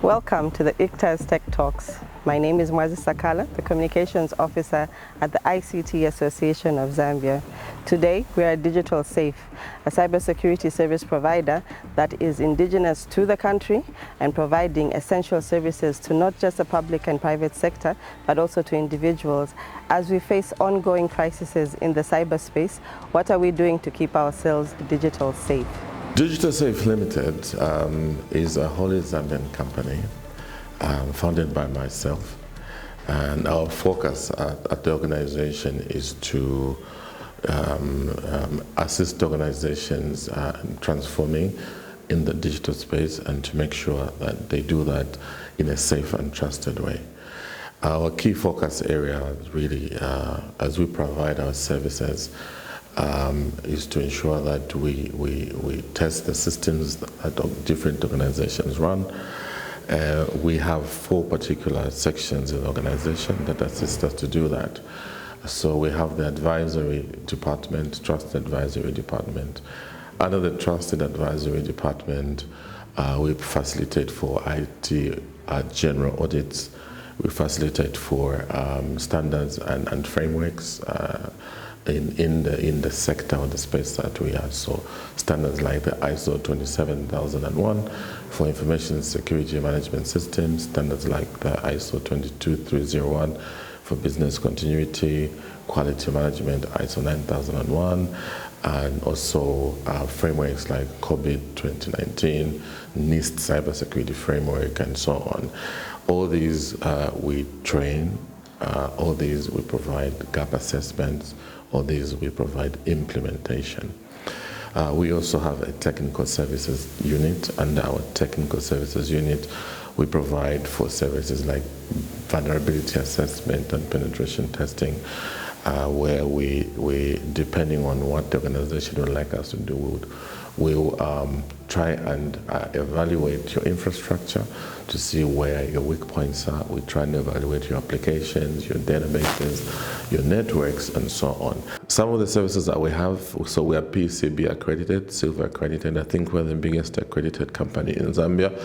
Welcome to the ICTAZ Tech Talks. My name is Mwazi Sakala, the Communications Officer at the ICT Association of Zambia. Today, we are Digital Safe, a cybersecurity service provider that is indigenous to the country and providing essential services to not just the public and private sector, but also to individuals. As we face ongoing crises in the cyberspace, what are we doing to keep ourselves digital safe? Digital Safe Limited is a wholly Zambian company founded by myself, and our focus at the organization is to assist organizations in transforming in the digital space and to make sure that they do that in a safe and trusted way. Our key focus area really, as we provide our services, is to ensure that we test the systems that different organizations run. We have 4 particular sections in the organization that assist us to do that. So we have the advisory department, trusted advisory department. Under the trusted advisory department, we facilitate for IT general audits. We facilitate for standards and frameworks in the sector or the space that we are. So standards like the ISO 27001 for information security management systems, standards like the ISO 22301 for business continuity, quality management, ISO 9001, and also frameworks like COVID 2019, NIST cybersecurity framework, and so on. All these we train, all these we provide gap assessments, all these we provide implementation. We also have a technical services unit. Under our technical services unit, we provide for services like vulnerability assessment and penetration testing, where we depending on what the organization would like us to do, we'll try and evaluate your infrastructure to see where your weak points are. We try and evaluate your applications, your databases, your networks, and so on. Some of the services that we have, so we are PCB accredited, silver accredited. I think we're the biggest accredited company in Zambia.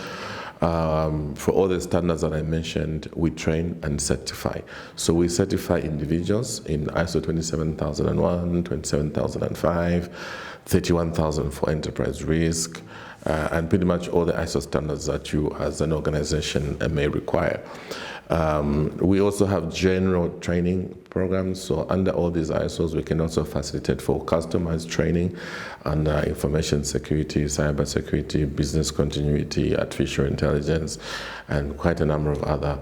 For all the standards that I mentioned, we train and certify. So we certify individuals in ISO 27001, 27005, 31,000 for enterprise risk, and pretty much all the ISO standards that you as an organization may require. We also have general training programs, so under all these ISOs we can also facilitate for customized training under information security, cyber security, business continuity, artificial intelligence, and quite a number of other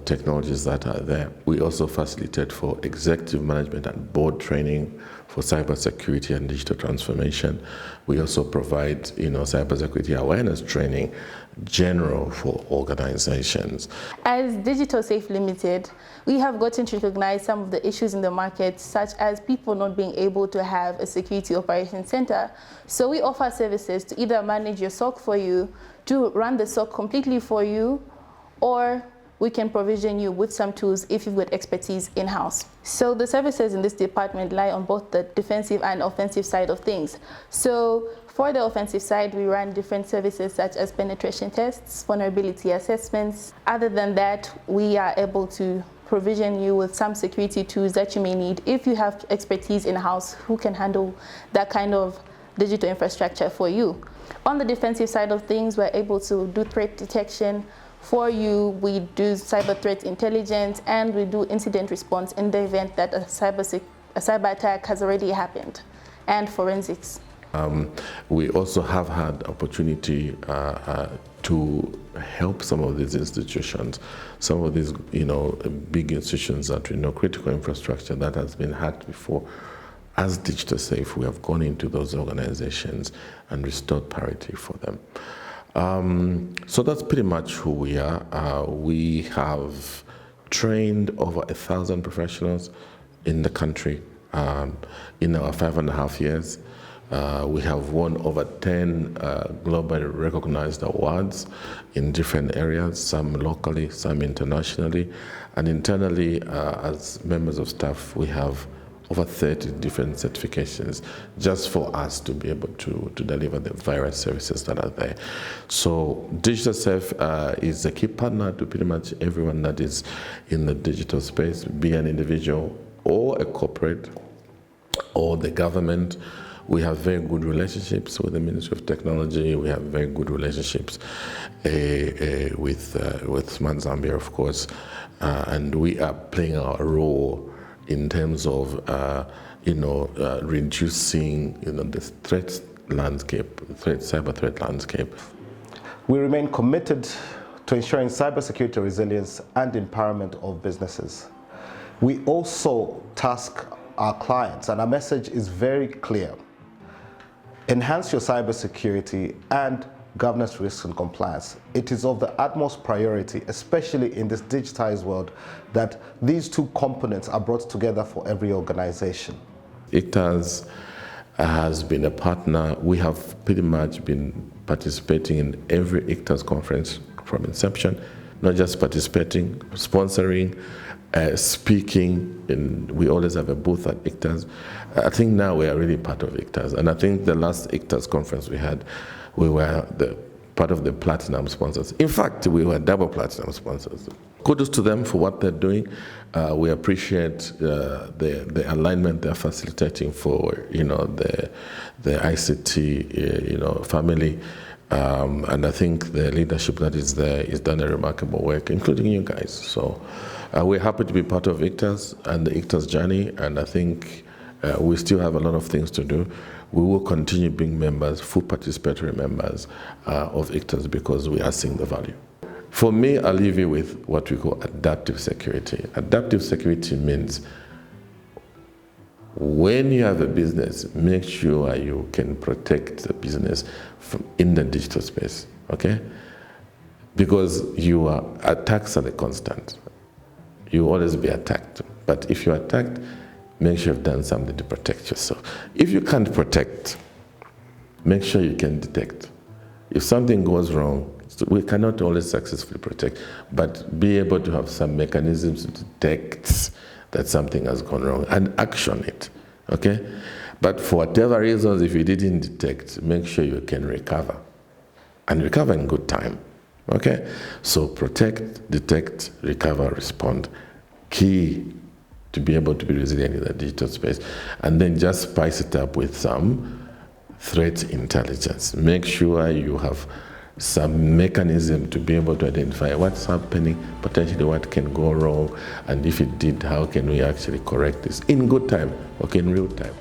technologies that are there. We also facilitate for executive management and board training for cybersecurity and digital transformation. We also provide cybersecurity awareness training general for organizations. As Digital Safe Limited, we have gotten to recognize some of the issues in the market, such as people not being able to have a security operations center. So we offer services to either manage your SOC for you, to run the SOC completely for you, or we can provision you with some tools if you've got expertise in-house. So the services in this department lie on both the defensive and offensive side of things. So for the offensive side, we run different services such as penetration tests, vulnerability assessments. Other than that, we are able to provision you with some security tools that you may need if you have expertise in-house who can handle that kind of digital infrastructure for you. On the defensive side of things, we're able to do threat detection for you. We do cyber threat intelligence, and we do incident response in the event that a cyber attack has already happened, and forensics. We also have had opportunity to help some of these institutions, some of these big institutions that we know critical infrastructure that has been hacked before. As Digital Safe, we have gone into those organizations and restored parity for them. So that's pretty much who we are. We have trained over 1,000 professionals in the country in our 5.5 years. We have won over 10 globally recognized awards in different areas, some locally, some internationally. And internally, as members of staff, we have over 30 different certifications just for us to be able to deliver the various services that are there. So Digital Safe is a key partner to pretty much everyone that is in the digital space, be an individual or a corporate or the government. We have very good relationships with the Ministry of Technology. We have very good relationships with Smart Zambia, of course, and we are playing our role in terms of reducing the threat landscape, cyber threat landscape. We remain committed to ensuring cybersecurity resilience and empowerment of businesses. We also task our clients, and our message is very clear. Enhance your cybersecurity and governance, risks and compliance. It is of the utmost priority, especially in this digitized world, that these two components are brought together for every organization. ICTAZ has been a partner. We have pretty much been participating in every ICTAZ conference from inception, not just participating, sponsoring, speaking, and we always have a booth at ICTAZ. I think now we are really part of ICTAZ, and I think the last ICTAZ conference we had, we were part of the platinum sponsors. In fact, we were double platinum sponsors. Kudos to them for what they're doing. We appreciate the alignment they're facilitating for the ICT family. And I think the leadership that is there is done a remarkable work, including you guys. So we're happy to be part of ICTAZ and the ICTAZ journey, and I think we still have a lot of things to do. We will continue being members, full participatory members of ICTAZ, because we are seeing the value. For me, I'll leave you with what we call adaptive security. Adaptive security means when you have a business, make sure you can protect the business in the digital space, okay? Because attacks are the constant. You will always be attacked. But if you're attacked, make sure you've done something to protect yourself. If you can't protect, make sure you can detect. If something goes wrong, we cannot always successfully protect, but be able to have some mechanisms to detect that something has gone wrong and action it, okay? But for whatever reasons, if you didn't detect, make sure you can recover, and recover in good time, okay? So protect, detect, recover, respond. Key to be able to be resilient in the digital space. And then just spice it up with some threat intelligence. Make sure you have some mechanism to be able to identify what's happening, potentially what can go wrong, and if it did, how can we actually correct this in good time, okay, in real time.